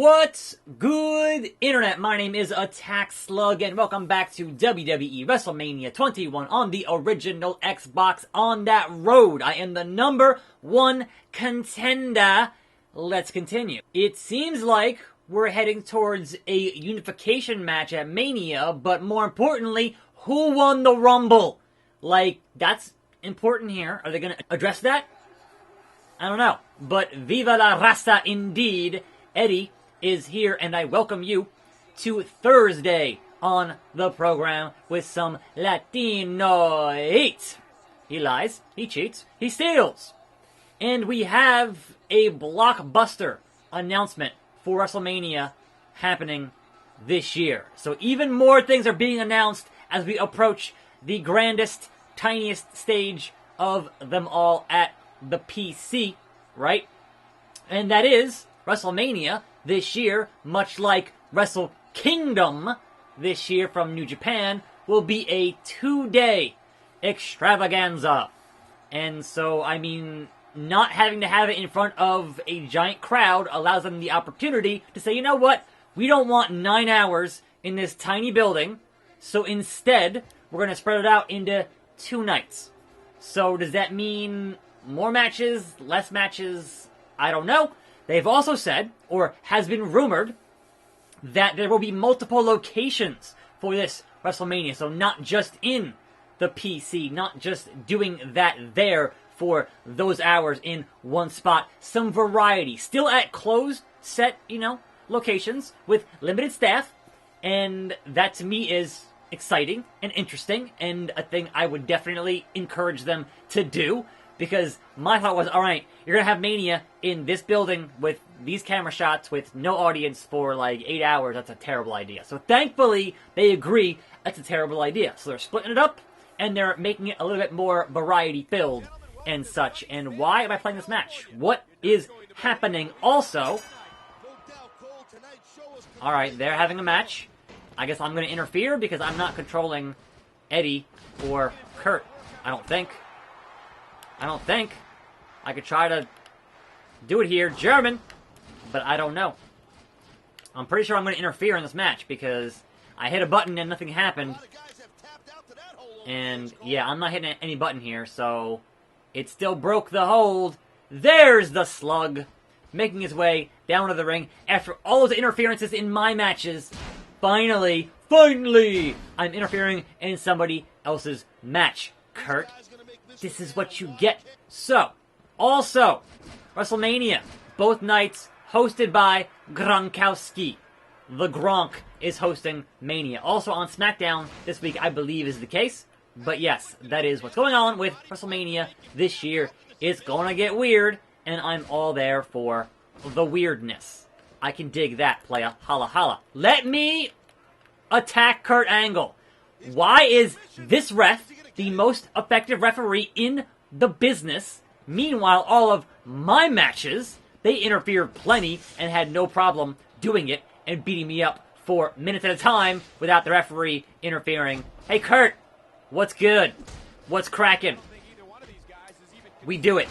What's good, Internet? My name is Attack Slug, and welcome back to WWE WrestleMania 21 on the original Xbox. On that road, I am the #1 contender. Let's continue. It seems like we're heading towards a unification match at Mania, but more importantly, who won the Rumble? Like, that's important here. Are they going to address that? I don't know. But viva la raza indeed. Eddie is here, and I welcome you to Thursday on the program with some Latino heat. He lies, he cheats, he steals. And we have a blockbuster announcement for WrestleMania happening this year. So even more things are being announced as we approach the grandest, tiniest stage of them all at the PC, right? And that is WrestleMania this year, much like Wrestle Kingdom this year from New Japan, will be a 2-day extravaganza. And so, I mean, not having to have it in front of a giant crowd allows them the opportunity to say, you know what, we don't want 9 hours in this tiny building, so instead, we're going to spread it out into 2 nights. So does that mean more matches, less matches? I don't know. They've also said, or has been rumored, that there will be multiple locations for this WrestleMania. So not just in the PC, not just doing that there for those hours in one spot. Some variety. Still at closed set, locations with limited staff. And that to me is exciting and interesting and a thing I would definitely encourage them to do. Because my thought was, alright, you're going to have Mania in this building with these camera shots with no audience for like 8 hours. That's a terrible idea. So thankfully, they agree that's a terrible idea. So they're splitting it up, and they're making it a little bit more variety-filled and such. And why am I playing this match? What is happening? Also, alright, they're having a match. I guess I'm going to interfere because I'm not controlling Eddie or Kurt, I don't think. I could try to do it here, German, but I don't know. I'm pretty sure I'm going to interfere in this match because I hit a button and nothing happened. And yeah, I'm not hitting any button here, so it still broke the hold. There's the Slug making his way down to the ring after all those interferences in my matches. Finally, I'm interfering in somebody else's match, Kurt. This is what you get. So, also, WrestleMania, both nights hosted by Gronkowski. The Gronk is hosting Mania. Also on SmackDown this week, I believe is the case. But yes, that is what's going on with WrestleMania this year. It's gonna get weird, and I'm all there for the weirdness. I can dig that, playa. Holla holla. Let me attack Kurt Angle. Why is this ref the most effective referee in the business? Meanwhile, all of my matches, they interfered plenty and had no problem doing it and beating me up for minutes at a time without the referee interfering. Hey, Kurt, what's good? What's cracking? We do it.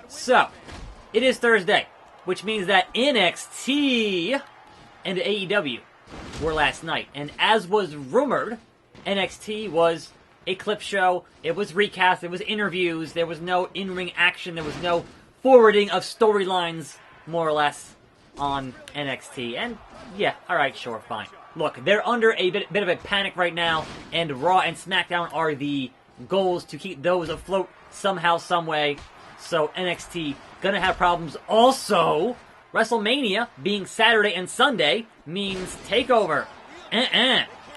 So, it is Thursday, which means that NXT and AEW were last night. And as was rumored, NXT was a clip show, it was recast, it was interviews, there was no in-ring action, there was no forwarding of storylines, more or less, on NXT. And yeah, alright, sure, fine. Look, they're under a bit of a panic right now, and Raw and SmackDown are the goals to keep those afloat somehow, someway. So NXT gonna have problems. Also, WrestleMania being Saturday and Sunday means takeover.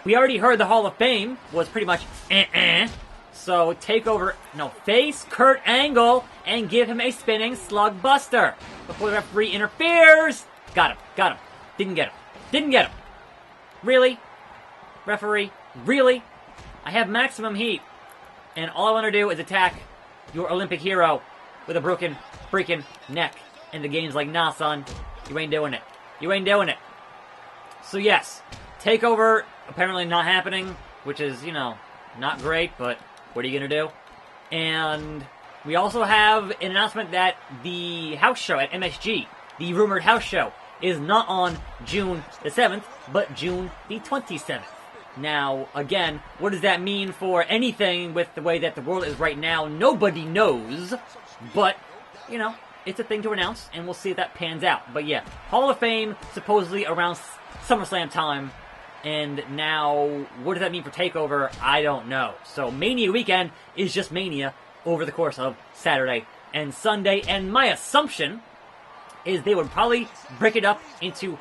We already heard the Hall of Fame was pretty much So takeover, face Kurt Angle and give him a spinning slug buster before the referee interferes. Got him. Didn't get him. Really? Referee? Really? I have maximum heat. And all I want to do is attack your Olympic hero with a broken freaking neck. And the game's like, nah, son. You ain't doing it. So yes, takeover apparently not happening, which is, not great, but what are you going to do? And we also have an announcement that the house show at MSG, the rumored house show, is not on June the 7th, but June the 27th. Now, again, what does that mean for anything with the way that the world is right now? Nobody knows, but, you know, it's a thing to announce, and we'll see if that pans out. But yeah, Hall of Fame supposedly around SummerSlam time, and now, what does that mean for TakeOver? I don't know. So Mania weekend is just Mania over the course of Saturday and Sunday, and my assumption is they would probably break it up into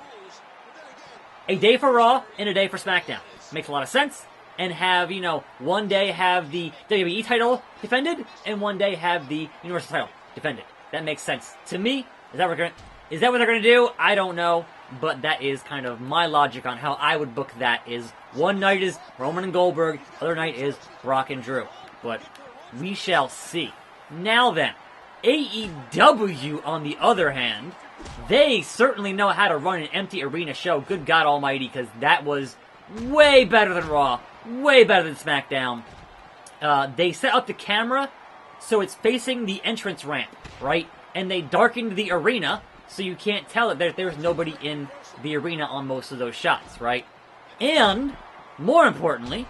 a day for Raw and a day for SmackDown. Makes a lot of sense. And have, you know, one day have the WWE title defended, and one day have the Universal title defended. That makes sense to me. Is that what they're gonna do? I don't know. But that is kind of my logic on how I would book that. Is one night is Roman and Goldberg, other night is Brock and Drew. But we shall see. Now then, AEW, on the other hand, they certainly know how to run an empty arena show. Good God Almighty, because that was way better than Raw, way better than SmackDown. They set up the camera so it's facing the entrance ramp, right? And they darkened the arena so you can't tell that there's nobody in the arena on most of those shots, right? And, more importantly,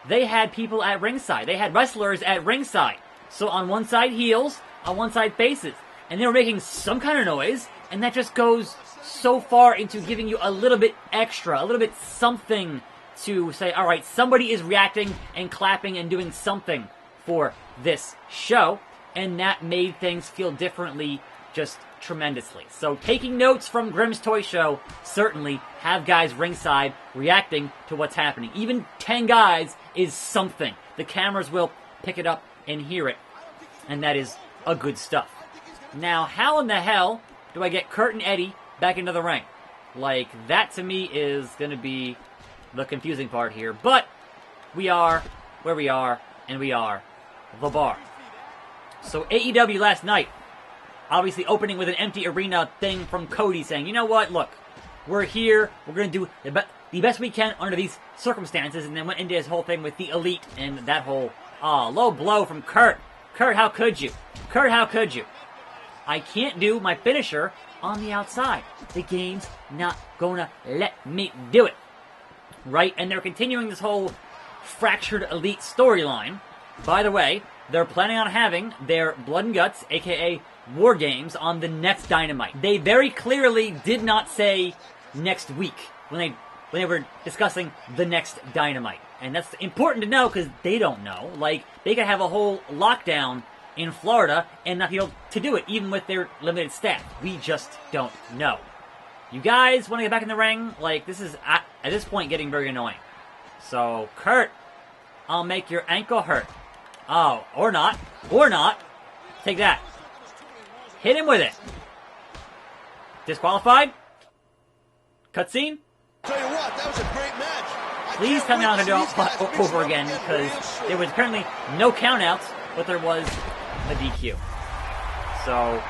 they had people at ringside. They had wrestlers at ringside. So on one side, heels, on one side, faces. And they were making some kind of noise, and that just goes so far into giving you a little bit extra, a little bit something to say, alright, somebody is reacting and clapping and doing something for this show, and that made things feel differently just tremendously. So taking notes from Grimm's Toy Show, certainly have guys ringside reacting to what's happening. Even 10 guys is something. The cameras will pick it up and hear it, and that is a good stuff. Now, how in the hell do I get Kurt and Eddie back into the ring? Like, that to me is going to be the confusing part here. But we are where we are, and we are the bar. So AEW last night, obviously opening with an empty arena thing from Cody saying, you know what, look, we're here, we're going to do the best we can under these circumstances, and then went into his whole thing with the Elite and that whole low blow from Kurt. Kurt, how could you? Kurt, how could you? I can't do my finisher on the outside. The game's not gonna let me do it. Right? And they're continuing this whole fractured Elite storyline. By the way, they're planning on having their Blood and Guts, aka War Games, on the next Dynamite. They very clearly did not say next week when they were discussing the next Dynamite. And that's important to know because they don't know. Like, they could have a whole lockdown in Florida and not be able to do it, even with their limited staff. We just don't know. You guys want to get back in the ring? Like, this is, at this point, getting very annoying. So, Kurt, I'll make your ankle hurt. Oh, or not. Or not. Take that. Hit him with it. Disqualified? Cutscene? Tell you what, that was a great match. Please tell me I'm going to do it over again, because there was apparently no countouts, but there was a DQ. So,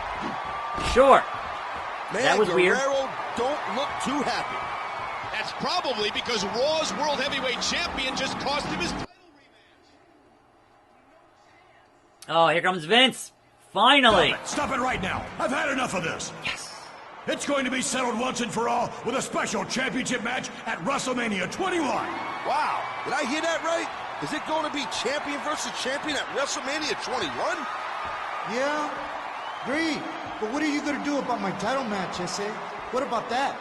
sure. Man, that was weird. Guerrero don't look too happy. That's probably because Raw's World Heavyweight Champion just cost him his title rematch. Oh, here comes Vince. Finally. Stop it right now. I've had enough of this. Yes. It's going to be settled once and for all with a special championship match at WrestleMania 21. Wow, did I hear that right? Is it going to be champion versus champion at WrestleMania 21? Yeah, great. But what are you going to do about my title match, S.A.? What about that?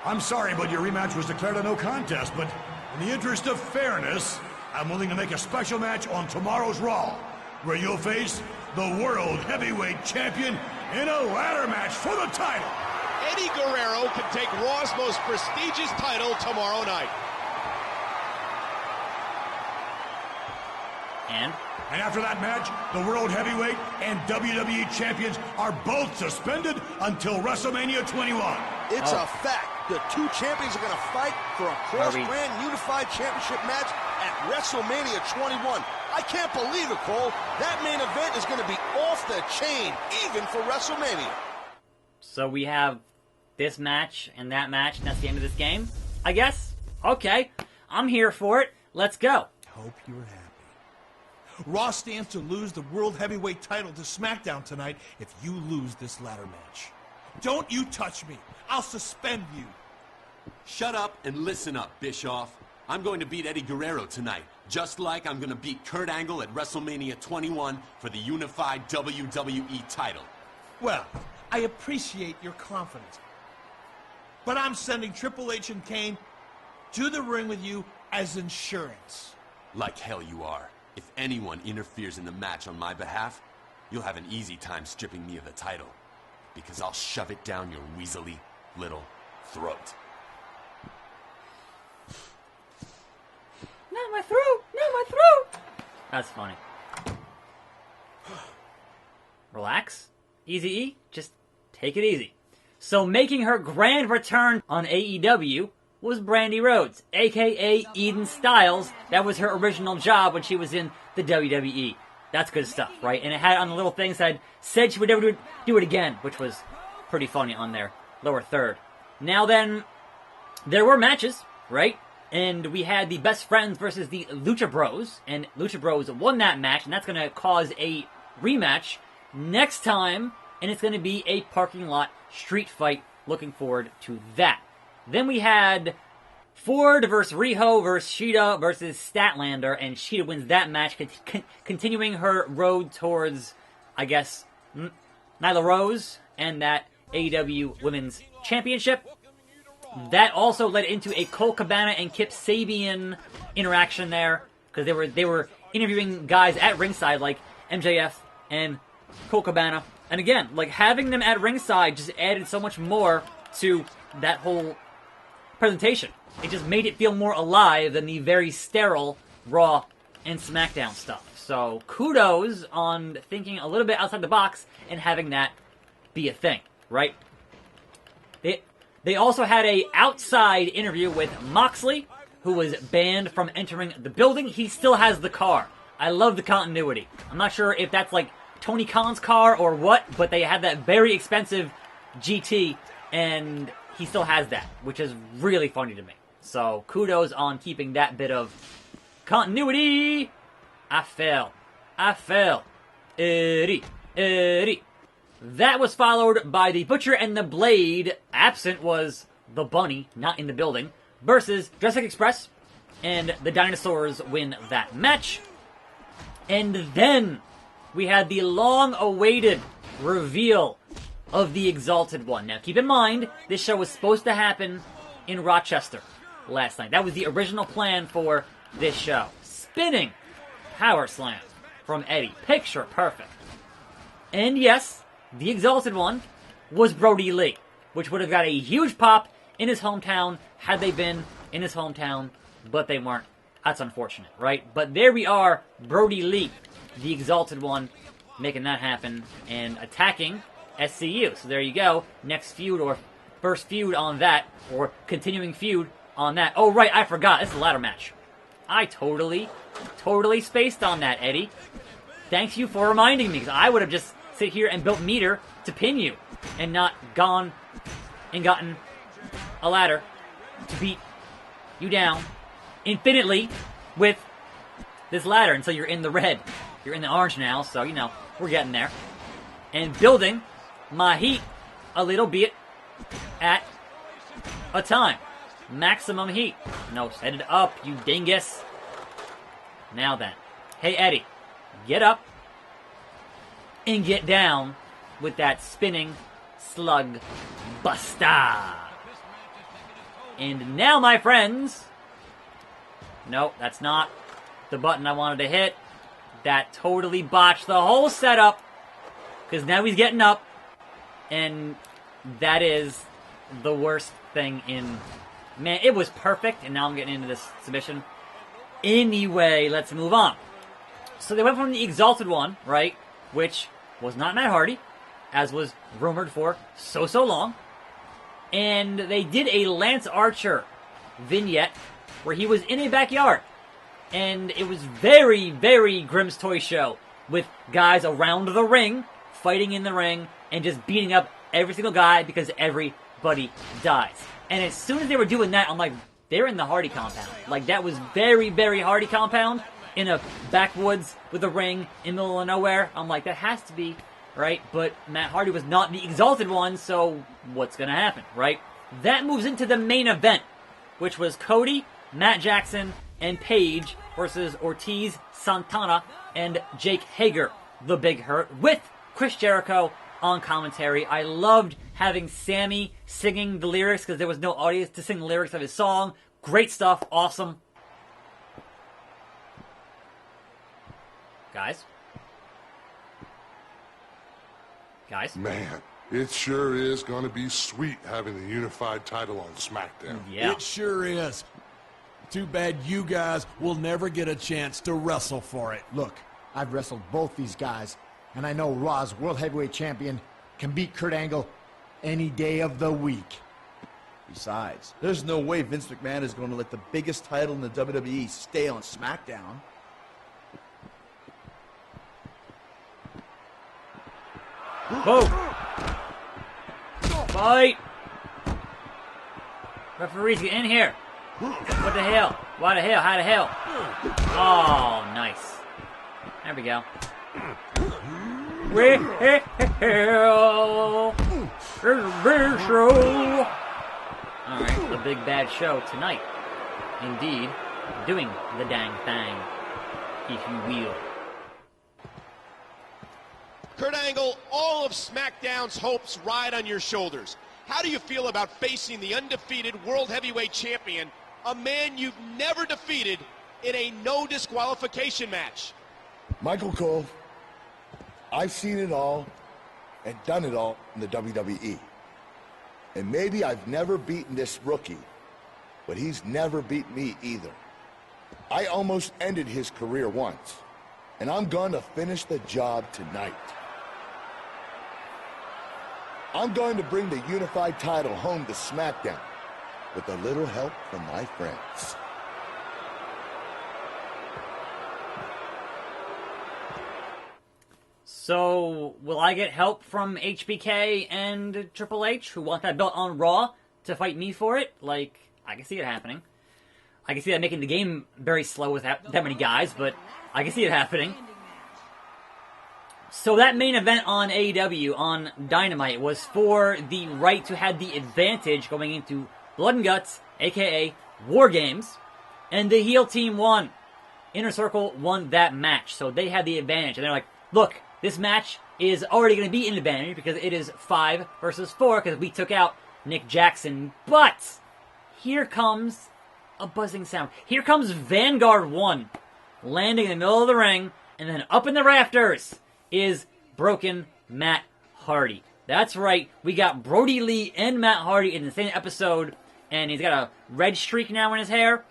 I'm sorry, but your rematch was declared a no contest, but in the interest of fairness, I'm willing to make a special match on tomorrow's Raw, where you'll face the World Heavyweight Champion in a ladder match for the title. Eddie Guerrero can take Raw's most prestigious title tomorrow night. And after that match, the World Heavyweight and WWE Champions are both suspended until WrestleMania 21. It's a fact. The two champions are going to fight for a cross-brand unified championship match at WrestleMania 21. I can't believe it, Cole. That main event is going to be off the chain, even for WrestleMania. So we have this match and that match, and that's the end of this game, I guess? Okay, I'm here for it. Let's go. Hope you're happy. Raw stands to lose the World Heavyweight title to SmackDown tonight if you lose this ladder match. Don't you touch me. I'll suspend you. Shut up and listen up, Bischoff. I'm going to beat Eddie Guerrero tonight, just like I'm going to beat Kurt Angle at WrestleMania 21 for the unified WWE title. Well, I appreciate your confidence, but I'm sending Triple H and Kane to the ring with you as insurance. Like hell you are. If anyone interferes in the match on my behalf, you'll have an easy time stripping me of the title, because I'll shove it down your weaselly little throat. Not my throat! Not my throat! That's funny. Relax. Easy E. Just take it easy. So making her grand return on AEW was Brandi Rhodes, a.k.a. Eden Styles. That was her original job when she was in the WWE. That's good stuff, right? And it had on the little things that said she would never do it again, which was pretty funny on their lower third. Now then, there were matches, right? And we had the Best Friends versus the Lucha Bros, and Lucha Bros won that match, and that's going to cause a rematch next time, and it's going to be a parking lot street fight. Looking forward to that. Then we had Ford versus Riho versus Shida versus Statlander, and Shida wins that match, continuing her road towards, I guess, Nyla Rose and that AEW Women's Championship. That also led into a Colt Cabana and Kip Sabian interaction there, because they were interviewing guys at ringside like MJF and Colt Cabana. And again, like having them at ringside just added so much more to that whole presentation. It just made it feel more alive than the very sterile Raw and SmackDown stuff. So kudos on thinking a little bit outside the box and having that be a thing, right? They also had a outside interview with Moxley, who was banned from entering the building. He still has the car. I love the continuity. I'm not sure if that's like Tony Khan's car or what, but they had that very expensive GT, and he still has that, which is really funny to me. So kudos on keeping that bit of continuity. I fell. Eddie. That was followed by the Butcher and the Blade. Absent was the Bunny, not in the building, versus Jurassic Express, and the Dinosaurs win that match. And then we had the long-awaited reveal of the Exalted One. Now, keep in mind, this show was supposed to happen in Rochester last night. That was the original plan for this show. Spinning Power Slam from Eddie. Picture perfect. And yes, the Exalted One was Brody Lee, which would have got a huge pop in his hometown had they been in his hometown, but they weren't. That's unfortunate, right? But there we are, Brody Lee, the Exalted One, making that happen and attacking SCU. So there you go. Next feud or first feud on that, or continuing feud on that. Oh, right, I forgot. It's a ladder match. I totally spaced on that, Eddie. Thanks you for reminding me, because I would have just sit here and built meter to pin you and not gone and gotten a ladder to beat you down infinitely with this ladder until you're in the red. You're in the orange now, so, you know, we're getting there. And building my heat a little bit at a time. Maximum heat. No, set it up, you dingus. Now then. Hey, Eddie, get up and get down with that spinning slug buster. And now, my friends... Nope, that's not the button I wanted to hit. That totally botched the whole setup. Because now he's getting up. And that is the worst thing in... Man, it was perfect. And now I'm getting into this submission. Anyway, let's move on. So they went from the Exalted One, right? Which was not Matt Hardy, as was rumored for so long. And they did a Lance Archer vignette where he was in a backyard. And it was very, very Grimm's Toy Show, with guys around the ring, fighting in the ring, and just beating up every single guy because everybody dies. And as soon as they were doing that, I'm like, they're in the Hardy compound. Like, that was very, very Hardy compound. in a backwoods with a ring in the middle of nowhere. I'm like, that has to be, right? But Matt Hardy was not the Exalted One, so what's going to happen, right? That moves into the main event, which was Cody, Matt Jackson, and Paige versus Ortiz, Santana, and Jake Hager, the Big Hurt, with Chris Jericho on commentary. I loved having Sammy singing the lyrics because there was no audience to sing the lyrics of his song. Great stuff. Awesome. Guys? Man, it sure is going to be sweet having the unified title on SmackDown. Yeah. It sure is. Too bad you guys will never get a chance to wrestle for it. Look, I've wrestled both these guys, and I know Raw's World Heavyweight Champion can beat Kurt Angle any day of the week. Besides, there's no way Vince McMahon is going to let the biggest title in the WWE stay on SmackDown. Whoa! Fight! Referees, get in here! What the hell? Why the hell? How the hell? Oh, nice. There we go. Alright, the big bad show tonight. Indeed, doing the dang thing, if you will. Kurt Angle, all of SmackDown's hopes ride on your shoulders. How do you feel about facing the undefeated World Heavyweight Champion, a man you've never defeated, in a no disqualification match? Michael Cole, I've seen it all and done it all in the WWE. And maybe I've never beaten this rookie, but he's never beat me either. I almost ended his career once, and I'm going to finish the job tonight. I'm going to bring the unified title home to SmackDown with a little help from my friends. So, will I get help from HBK and Triple H, who want that belt on Raw, to fight me for it? Like, I can see it happening. I can see that making the game very slow with that many guys, but I can see it happening. So that main event on AEW, on Dynamite, was for the right to have the advantage going into Blood and Guts, a.k.a. War Games, and the heel team won. Inner Circle won that match, so they had the advantage. And they're like, look, this match is already going to be an advantage because it is 5 versus 4 because we took out Nick Jackson. But here comes a buzzing sound. Here comes Vanguard 1 landing in the middle of the ring, and then up in the rafters is Broken Matt Hardy. That's right, we got Brody Lee and Matt Hardy in the same episode, and he's got a red streak now in his hair.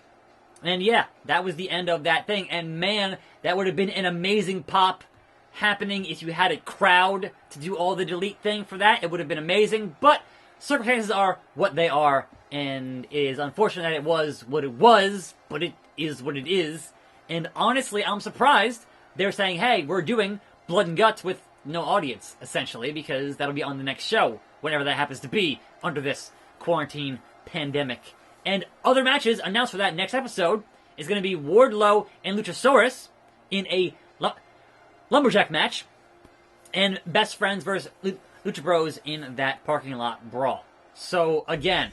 And yeah, that was the end of that thing. And man, that would have been an amazing pop happening if you had a crowd to do all the delete thing for that. It would have been amazing, but circumstances are what they are, and it is unfortunate that it was what it was, but it is what it is. And honestly, I'm surprised they're saying, hey, we're doing Blood and Guts with no audience, essentially, because that'll be on the next show, whenever that happens to be, under this quarantine pandemic. And other matches announced for that next episode is going to be Wardlow and Luchasaurus in a lumberjack match, and Best Friends versus Lucha Bros in that parking lot brawl. So, again,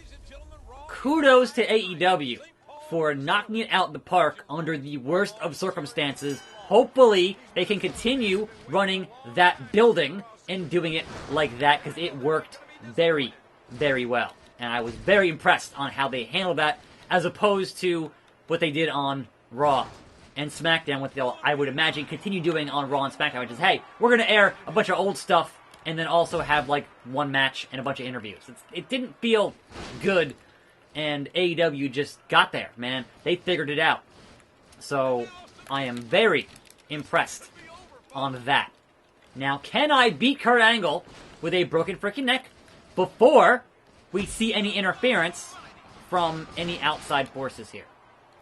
kudos to AEW for knocking it out the park under the worst of circumstances. Hopefully, they can continue running that building and doing it like that, because it worked very, very well. And I was very impressed on how they handled that, as opposed to what they did on Raw and SmackDown, what they'll, I would imagine, continue doing on Raw and SmackDown, which is, hey, we're going to air a bunch of old stuff and then also have, like, one match and a bunch of interviews. It didn't feel good, and AEW just got there, man. They figured it out. So, I am very impressed on that. Now, can I beat Kurt Angle with a broken freaking neck before we see any interference from any outside forces here?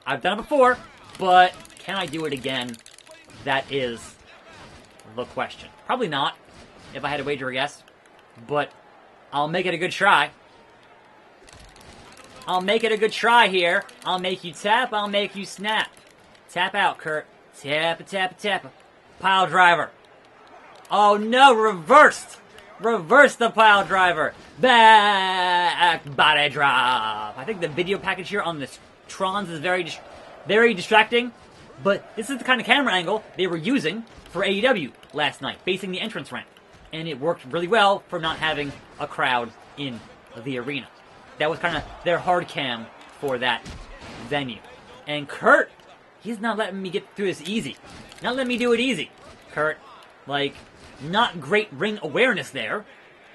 I've done it before, but can I do it again? That is the question. Probably not, if I had to wager a guess, but I'll make it a good try. I'll make it a good try here. I'll make you tap, I'll make you snap. Tap out, Kurt. Tappa, tappa, tappa. Pile driver. Oh no, reversed. Reverse the pile driver. Back body drop. I think the video package here on this Trons is very distracting, but this is the kind of camera angle they were using for AEW last night, facing the entrance ramp. And it worked really well for not having a crowd in the arena. That was kind of their hard cam for that venue. And Kurt, he's not letting me get through this easy. Not letting me do it easy. Kurt, like, not great ring awareness there,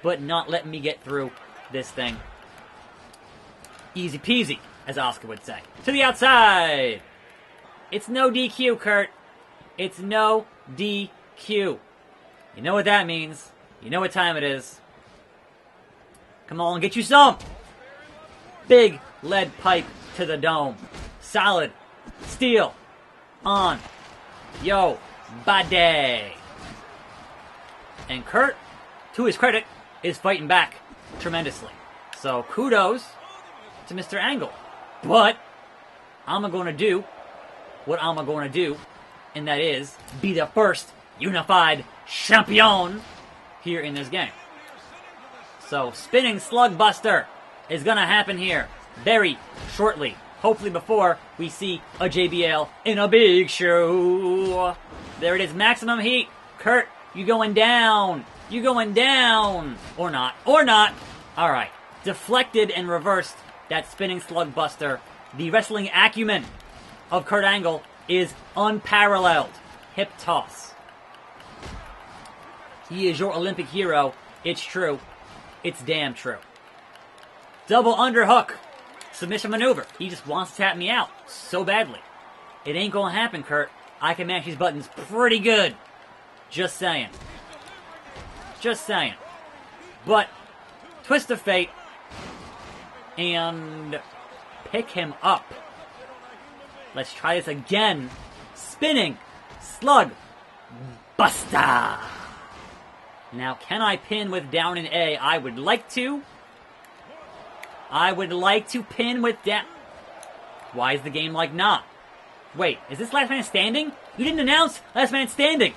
but not letting me get through this thing. Easy peasy, as Oscar would say. To the outside! It's no DQ, Kurt. It's no DQ. You know what that means. You know what time it is. Come on, get you some! Big lead pipe to the dome. Solid steel on yo body. And Kurt, to his credit, is fighting back tremendously. So kudos to Mr. Angle. But I'm going to do what I'm going to do, and that is be the first unified champion here in this game. So spinning slug buster is going to happen here very shortly. Hopefully before we see a JBL in a big show. There it is, maximum heat. Kurt, you going down. You going down. Or not. Or not. Alright. Deflected and reversed that spinning slug buster. The wrestling acumen of Kurt Angle is unparalleled. Hip toss. He is your Olympic hero. It's true. It's damn true. Double underhook. Submission maneuver. He just wants to tap me out so badly. It ain't gonna happen, Kurt. I can mash these buttons pretty good. Just saying. Just saying. But, twist of fate, and pick him up. Let's try this again. Spinning slug buster. Now, can I pin with down in A? I would like to. I would like to pin with down. Why is the game like not? Wait, is this Last Man Standing? You didn't announce Last Man Standing.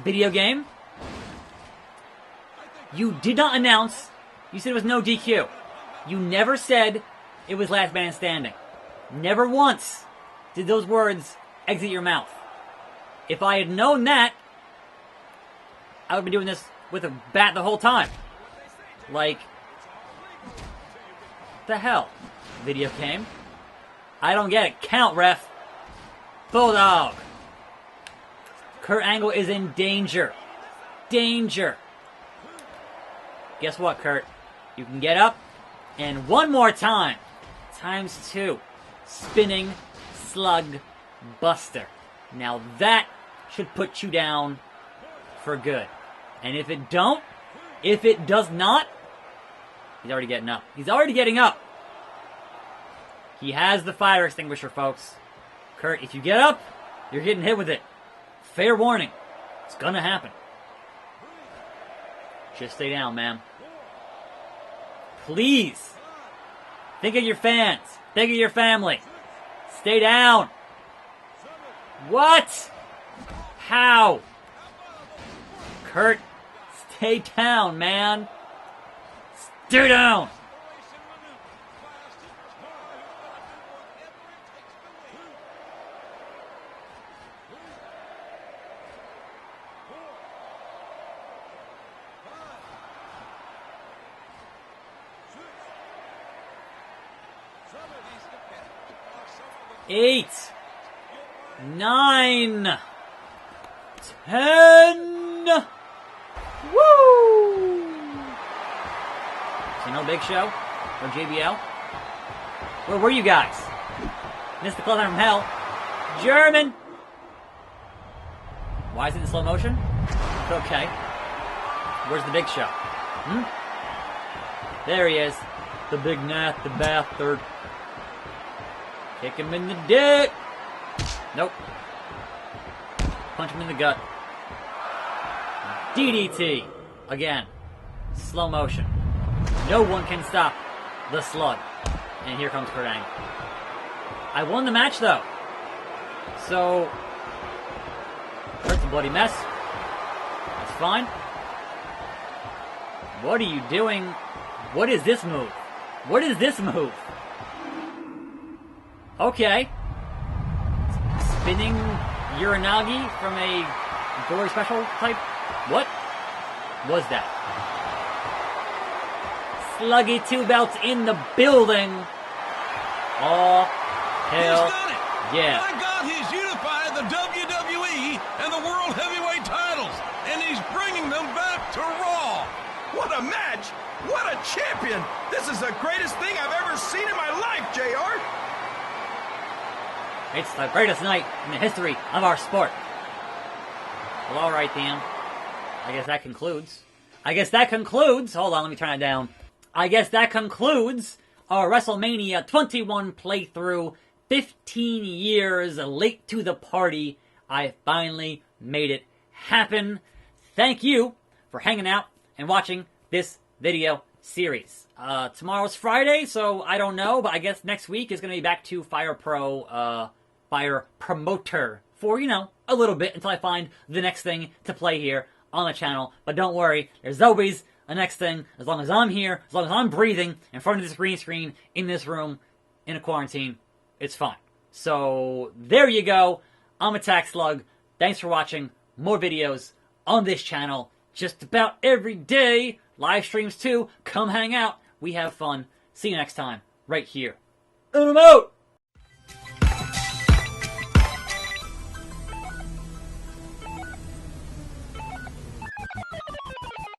Video game? You did not announce. You said it was no DQ. You never said it was Last Man Standing. Never once did those words exit your mouth. If I had known that, I would be doing this with a bat the whole time. Like, the hell? Video game? I don't get it. Count, ref. Bulldog. Kurt Angle is in danger. Danger. Guess what, Kurt? You can get up, and one more time. ×2. Spinning slug buster. Now that should put you down for good. And if it does not, he's already getting up. He's already getting up. He has the fire extinguisher, folks. Kurt, if you get up, you're getting hit with it. Fair warning. It's gonna happen. Just stay down, man. Please. Think of your fans. Think of your family. Stay down. What? How? Kurt, stay down, man. Stay down. Eight, 9, 10. Woo! So no Big Show? No JBL? Where were you guys? Missed the clothesline from hell. German! Why is it in slow motion? Okay. Where's the Big Show? There he is. The big Nat, the bastard. Kick him in the dick. Nope. Punch him in the gut. DDT. Again. Slow motion. No one can stop the slug. And here comes Kurt Angle. I won the match, though. So, bloody mess. That's fine. What are you doing? What is this move? What is this move? Okay. Spinning Uranagi from a Glory Special type? What was that? Sluggy 2 belts in the building. Oh, hell yeah. My God, he's unified the WWE and the World Heavyweight titles, and he's bringing them back to Raw. What a match! What a champion! This is the greatest thing I've ever seen in my life, JR! It's the greatest night in the history of our sport. Well, alright then. I guess that concludes. Hold on, let me turn that down. I guess that concludes our WrestleMania 21 playthrough. 15 years late to the party. I finally made it happen. Thank you for hanging out and watching this video series. Tomorrow's Friday, so I don't know, but I guess next week is going to be back to Fire Promoter for, a little bit until I find the next thing to play here on the channel. But don't worry, there's always a next thing. As long as I'm here, as long as I'm breathing in front of this green screen in this room in a quarantine, it's fine. So there you go. I'm Attack Slug. Thanks for watching. More videos on this channel just about every day. Live streams too. Come hang out. We have fun. See you next time right here. And I'm out.